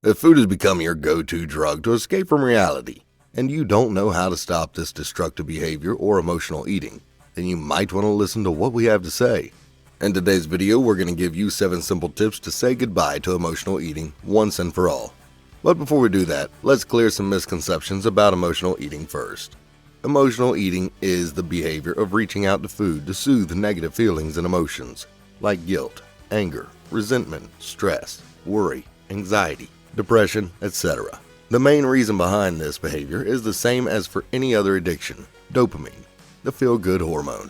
If food has become your go-to drug to escape from reality, and you don't know how to stop this destructive behavior or emotional eating, then you might want to listen to what we have to say. In today's video, we're going to give you 7 simple tips to say goodbye to emotional eating once and for all. But before we do that, let's clear some misconceptions about emotional eating first. Emotional eating is the behavior of reaching out to food to soothe negative feelings and emotions, like guilt, anger, resentment, stress, worry, anxiety, depression, etc. The main reason behind this behavior is the same as for any other addiction: dopamine, the feel-good hormone.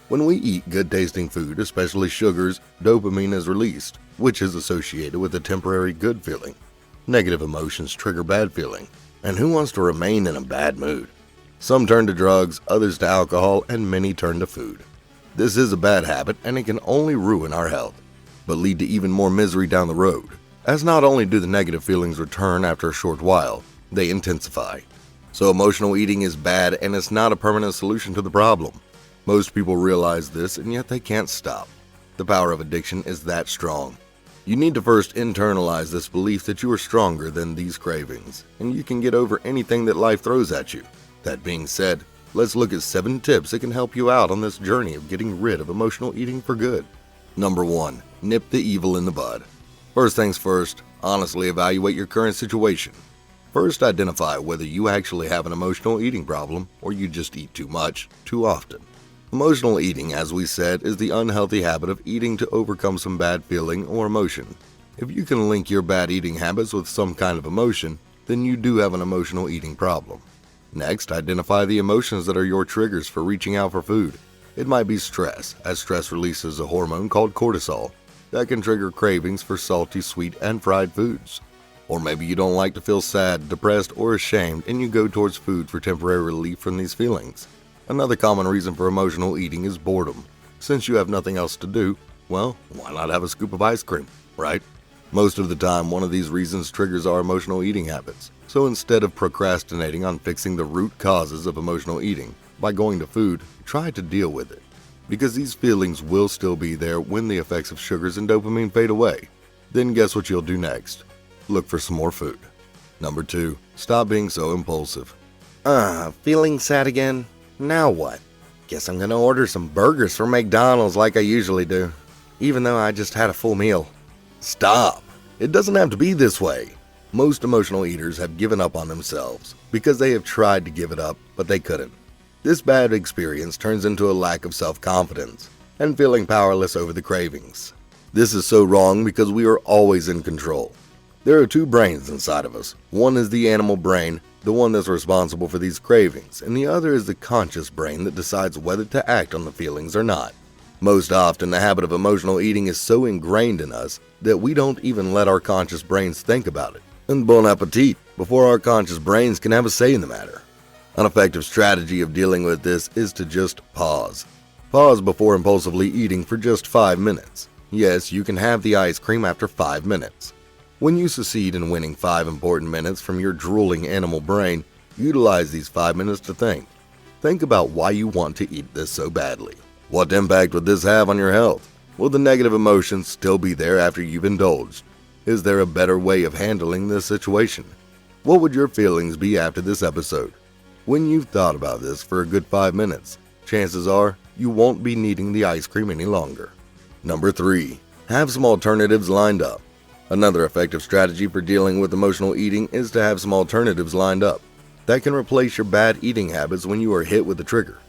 When we eat good-tasting food, especially sugars, dopamine is released, which is associated with a temporary good feeling. Negative emotions trigger bad feeling, and who wants to remain in a bad mood? Some turn to drugs, others to alcohol, and many turn to food. This is a bad habit, and it can only ruin our health, but lead to even more misery down the road, as not only do the negative feelings return after a short while, they intensify. So emotional eating is bad, and it's not a permanent solution to the problem. Most people realize this, and yet they can't stop. The power of addiction is that strong. You need to first internalize this belief that you are stronger than these cravings, and you can get over anything that life throws at you. That being said, let's look at 7 tips that can help you out on this journey of getting rid of emotional eating for good. Number 1. Nip the evil in the bud. First things first, honestly evaluate your current situation. First, identify whether you actually have an emotional eating problem or you just eat too much, too often. Emotional eating, as we said, is the unhealthy habit of eating to overcome some bad feeling or emotion. If you can link your bad eating habits with some kind of emotion, then you do have an emotional eating problem. Next, identify the emotions that are your triggers for reaching out for food. It might be stress, as stress releases a hormone called cortisol that can trigger cravings for salty, sweet, and fried foods. Or maybe you don't like to feel sad, depressed, or ashamed, and you go towards food for temporary relief from these feelings. Another common reason for emotional eating is boredom. Since you have nothing else to do, well, why not have a scoop of ice cream, right? Most of the time, one of these reasons triggers our emotional eating habits. So instead of procrastinating on fixing the root causes of emotional eating by going to food, try to deal with it. Because these feelings will still be there when the effects of sugars and dopamine fade away. Then guess what you'll do next? Look for some more food. Number 2. Stop being so impulsive. Feeling sad again? Now what? Guess I'm gonna order some burgers from McDonald's like I usually do, even though I just had a full meal. Stop! It doesn't have to be this way. Most emotional eaters have given up on themselves because they have tried to give it up, but they couldn't. This bad experience turns into a lack of self-confidence and feeling powerless over the cravings. This is so wrong because we are always in control. There are 2 brains inside of us. One is the animal brain, the one that's responsible for these cravings, and the other is the conscious brain that decides whether to act on the feelings or not. Most often, the habit of emotional eating is so ingrained in us that we don't even let our conscious brains think about it. And bon appetit, before our conscious brains can have a say in the matter. An effective strategy of dealing with this is to just pause. Pause before impulsively eating for just 5 minutes. Yes, you can have the ice cream after 5 minutes. When you succeed in winning 5 important minutes from your drooling animal brain, utilize these 5 minutes to think. Think about why you want to eat this so badly. What impact would this have on your health? Will the negative emotions still be there after you've indulged? Is there a better way of handling this situation? What would your feelings be after this episode? When you've thought about this for a good 5 minutes, chances are you won't be needing the ice cream any longer. Number 3. Have some alternatives lined up. Another effective strategy for dealing with emotional eating is to have some alternatives lined up that can replace your bad eating habits when you are hit with a trigger.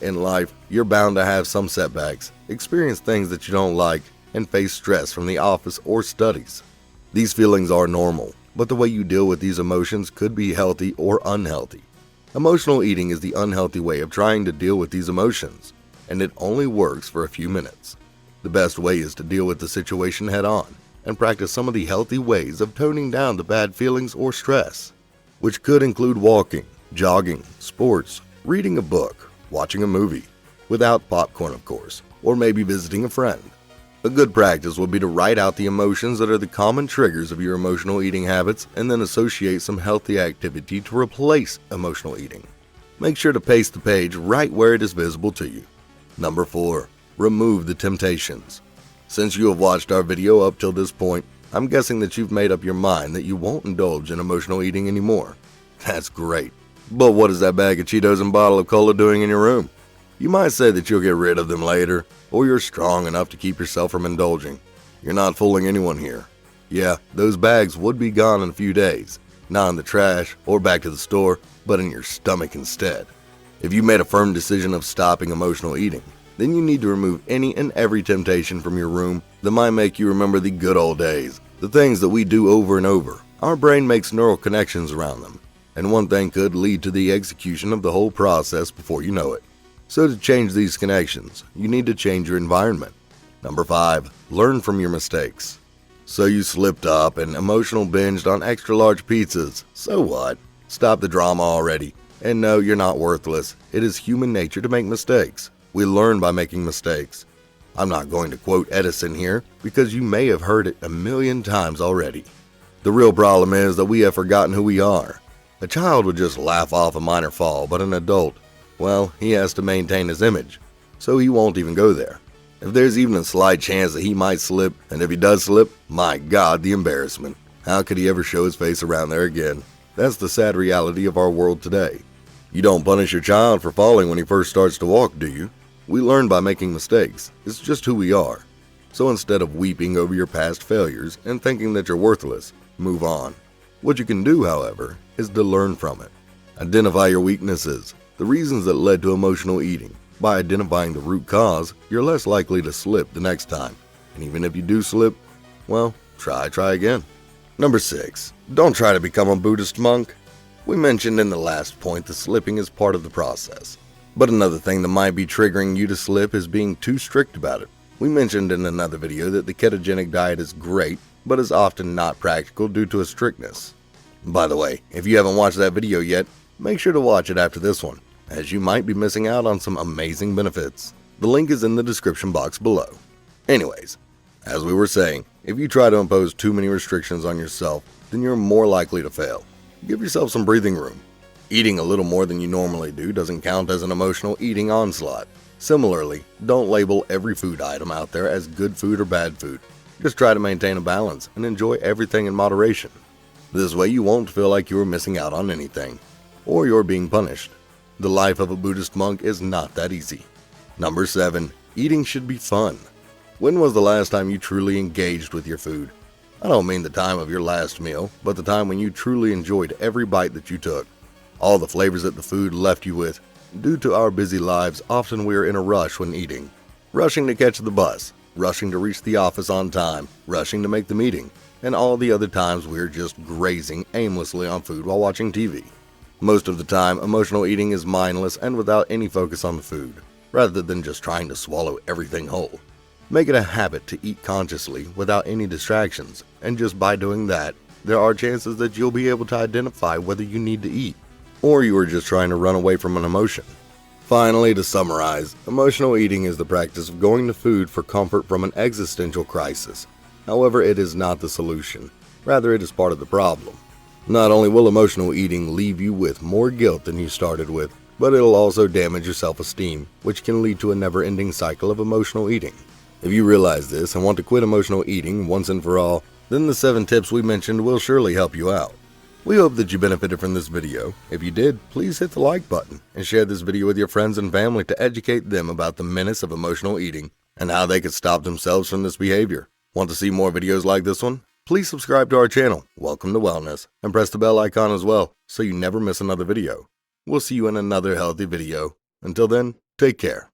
In life, you're bound to have some setbacks, experience things that you don't like, and face stress from the office or studies. These feelings are normal, but the way you deal with these emotions could be healthy or unhealthy. Emotional eating is the unhealthy way of trying to deal with these emotions, and it only works for a few minutes. The best way is to deal with the situation head on and practice some of the healthy ways of toning down the bad feelings or stress, which could include walking, jogging, sports, reading a book, watching a movie, without popcorn of course, or maybe visiting a friend. A good practice will be to write out the emotions that are the common triggers of your emotional eating habits and then associate some healthy activity to replace emotional eating. Make sure to paste the page right where it is visible to you. Number 4. Remove the temptations. Since you have watched our video up till this point, I'm guessing that you've made up your mind that you won't indulge in emotional eating anymore. That's great. But what is that bag of Cheetos and bottle of cola doing in your room? You might say that you'll get rid of them later, or you're strong enough to keep yourself from indulging. You're not fooling anyone here. Yeah, those bags would be gone in a few days, not in the trash or back to the store, but in your stomach instead. If you made a firm decision of stopping emotional eating, then you need to remove any and every temptation from your room that might make you remember the good old days, the things that we do over and over. Our brain makes neural connections around them, and one thing could lead to the execution of the whole process before you know it. So to change these connections, you need to change your environment. Number 5, learn from your mistakes. So you slipped up and emotional binged on extra large pizzas. So what? Stop the drama already. And no, you're not worthless. It is human nature to make mistakes. We learn by making mistakes. I'm not going to quote Edison here because you may have heard it a million times already. The real problem is that we have forgotten who we are. A child would just laugh off a minor fall, but an adult, well, he has to maintain his image, so he won't even go there. If there's even a slight chance that he might slip, and if he does slip, my God, the embarrassment. How could he ever show his face around there again? That's the sad reality of our world today. You don't punish your child for falling when he first starts to walk, do you? We learn by making mistakes. It's just who we are. So instead of weeping over your past failures and thinking that you're worthless, move on. What you can do, however, is to learn from it. Identify your weaknesses, the reasons that led to emotional eating. By identifying the root cause, you're less likely to slip the next time. And even if you do slip, well, try again. Number 6, don't try to become a Buddhist monk. We mentioned in the last point that slipping is part of the process. But another thing that might be triggering you to slip is being too strict about it. We mentioned in another video that the ketogenic diet is great, but is often not practical due to its strictness. By the way, if you haven't watched that video yet, make sure to watch it after this one, as you might be missing out on some amazing benefits. The link is in the description box below. Anyways, as we were saying, if you try to impose too many restrictions on yourself, then you're more likely to fail. Give yourself some breathing room. Eating a little more than you normally do doesn't count as an emotional eating onslaught. Similarly, don't label every food item out there as good food or bad food. Just try to maintain a balance and enjoy everything in moderation. This way you won't feel like you are missing out on anything, or you're being punished. The life of a Buddhist monk is not that easy. Number 7, eating should be fun. When was the last time you truly engaged with your food? I don't mean the time of your last meal, but the time when you truly enjoyed every bite that you took. All the flavors that the food left you with. Due to our busy lives, often we are in a rush when eating. Rushing to catch the bus, rushing to reach the office on time, rushing to make the meeting, and all the other times we're just grazing aimlessly on food while watching TV. Most of the time, emotional eating is mindless and without any focus on the food, rather than just trying to swallow everything whole. Make it a habit to eat consciously without any distractions, and just by doing that, there are chances that you'll be able to identify whether you need to eat, or you are just trying to run away from an emotion. Finally, to summarize, emotional eating is the practice of going to food for comfort from an existential crisis. However, it is not the solution. Rather, it is part of the problem. Not only will emotional eating leave you with more guilt than you started with, but it'll also damage your self-esteem, which can lead to a never-ending cycle of emotional eating. If you realize this and want to quit emotional eating once and for all, then the 7 tips we mentioned will surely help you out. We hope that you benefited from this video. If you did, please hit the like button and share this video with your friends and family to educate them about the menace of emotional eating and how they could stop themselves from this behavior. Want to see more videos like this one? Please subscribe to our channel, Welcome to Wellness, and press the bell icon as well so you never miss another video. We'll see you in another healthy video. Until then, take care.